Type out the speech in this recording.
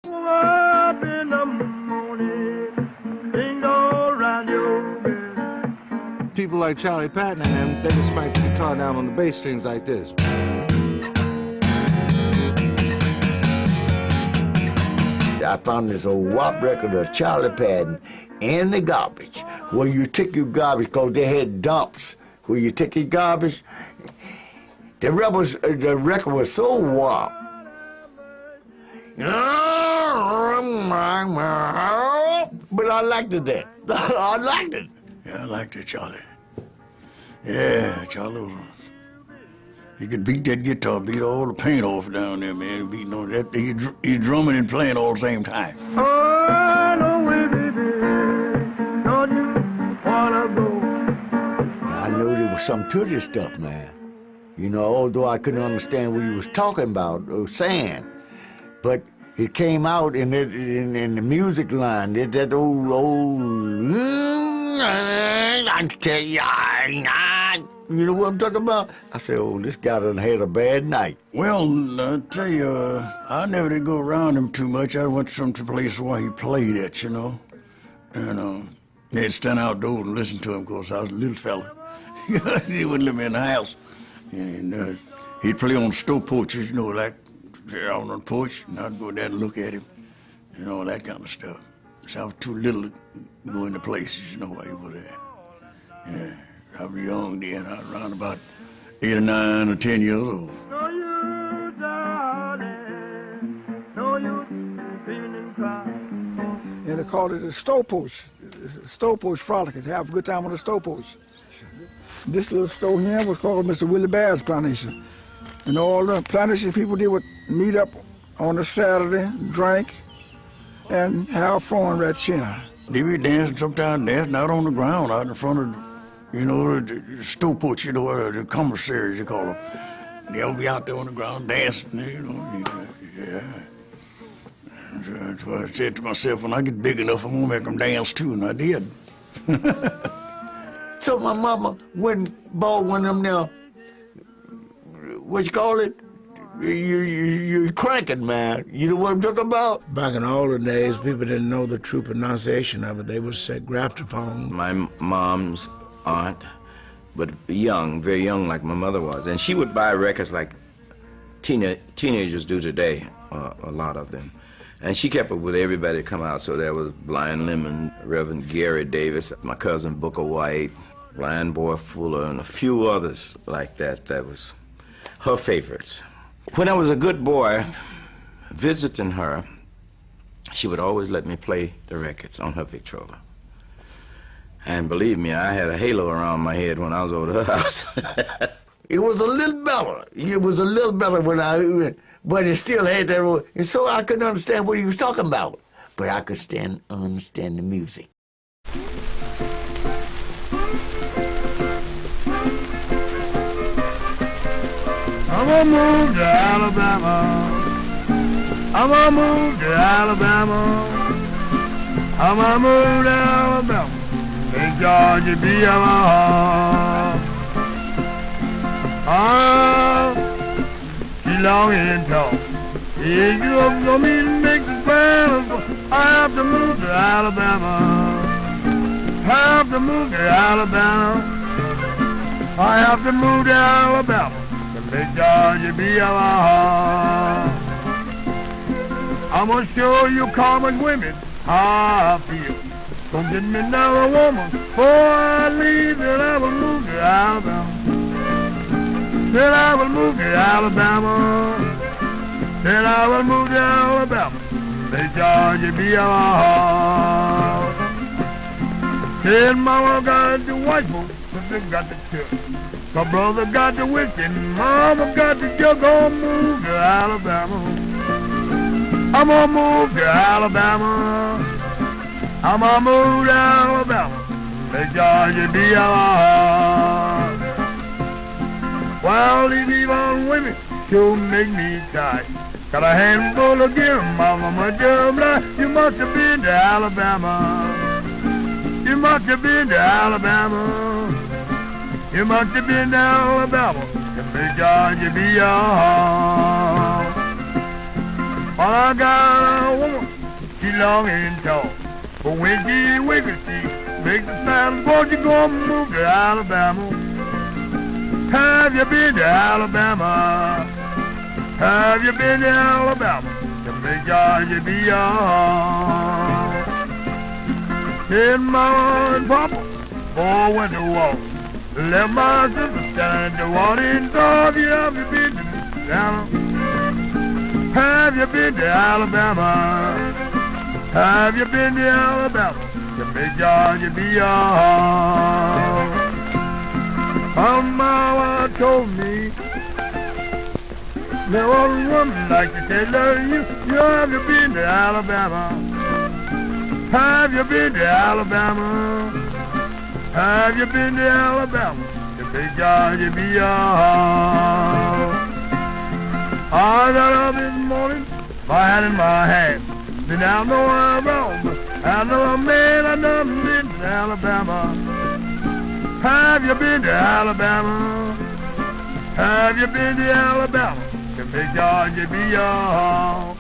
Up in the morning, sing all around your bed. People like Charlie Patton and them, they just smack the guitar down on the bass strings like this. I found this old WAP record of Charlie Patton in the garbage, where you took your garbage, because they had dumps where you took your garbage. The record was so WAP. But I liked it then. I liked it. Yeah, I liked it, Charlie. Yeah, Charlie was... He could beat that guitar, beat all the paint off down there, man. Beating on that, he drumming and playing all at the same time. Oh, no way, baby, don't you wanna go? I know there was something to this stuff, man. You know, although I couldn't understand what he was talking about or saying, but it came out in the music line. That old, I tell you know what I'm talking about? I said, oh, this guy done had a bad night. Well, I tell you, I never did go around him too much. I went to some place where he played at, you know. And they'd stand outdoors and listen to him, because I was a little fella. He wouldn't let me in the house. And he'd play on stove porches, you know, like out on the porch, and I'd go there and look at him, and all that kind of stuff. So I was too little to go into places, you know, while he was there. Yeah. I was young then. I was around about 8 or 9 or 10 years old. No, you, darling, no, you feeling cry. And they called it a stove porch. It's a stove porch frolic. Have a good time on the stove porch. This little store here was called Mr. Willie Baird's plantation. And all the plantation people, they would meet up on a Saturday, drink, and have fun right here. They be dancing sometimes, dancing out on the ground, out in front of, you know, the stove porch, you know, the commissaries, they call them. They'll be out there on the ground dancing, you know, yeah. So I said to myself, when I get big enough, I'm gonna make them dance too, and I did. So my mama bought one of them now, what you call it? You're cranking, man. You know what I'm talking about? Back in the older days, people didn't know the true pronunciation of it. They would say graptophone. My mom's aunt, but young, very young like my mother was. And she would buy records like teenagers do today, a lot of them. And she kept up with everybody that come out. So there was Blind Lemon, Reverend Gary Davis, my cousin Booker White, Blind Boy Fuller, and a few others like that. That was her favorites. When I was a good boy visiting her, she would always let me play the records on her Victrola. And believe me, I had a halo around my head when I was over to her house. It was a little better. It was a little better but it still had that, and so I couldn't understand what he was talking about. But I could understand the music. I'm gonna move to Alabama. I'm gonna move to Alabama. I'm gonna move to Alabama. St. George be my heart. She long and tall. If you up for me to make the plan, I have to move to Alabama. I have to move to Alabama. I have to move to Alabama. St. George be my heart. I'm gonna show you common women how I feel. Don't get me now a woman, before I leave, then I will move to Alabama. Then I will move to Alabama. Then I will move to Alabama. St. George be our heart. Then mama got the white boat, sister got the chip. My brother got the whiskey, mama got the jug. Gonna move to Alabama. I'm gonna move to Alabama. I'm gonna move to Alabama. St. George be our heart. Well, these evil women sure make me tight. Got a handful of gear, mama, my job life. You must have been to Alabama. You must have been to Alabama. You must have been to Alabama. And St. George be your heart. Well, I got a woman long and tall. But when she wiggles, she makes the sound. Won't you go move to Alabama? Have you been to Alabama? Have you been to Alabama? To make Georgia be yours. Said Mama and Papa, boy went to walk. Left my sister standing to water in Georgia. Have you been to Alabama? Have you been to Alabama? Have you been to Alabama? To make Georgia be yours. My mama told me there was a woman like to tell you, have you been to Alabama? Have you been to Alabama? Have you been to Alabama? To make Georgia be yours. I got up this morning, my hat in my hand. Then I know I'm wrong, but I know a man I done been to Alabama. Have you been to Alabama? Have you been to Alabama? To make Georgia be yours.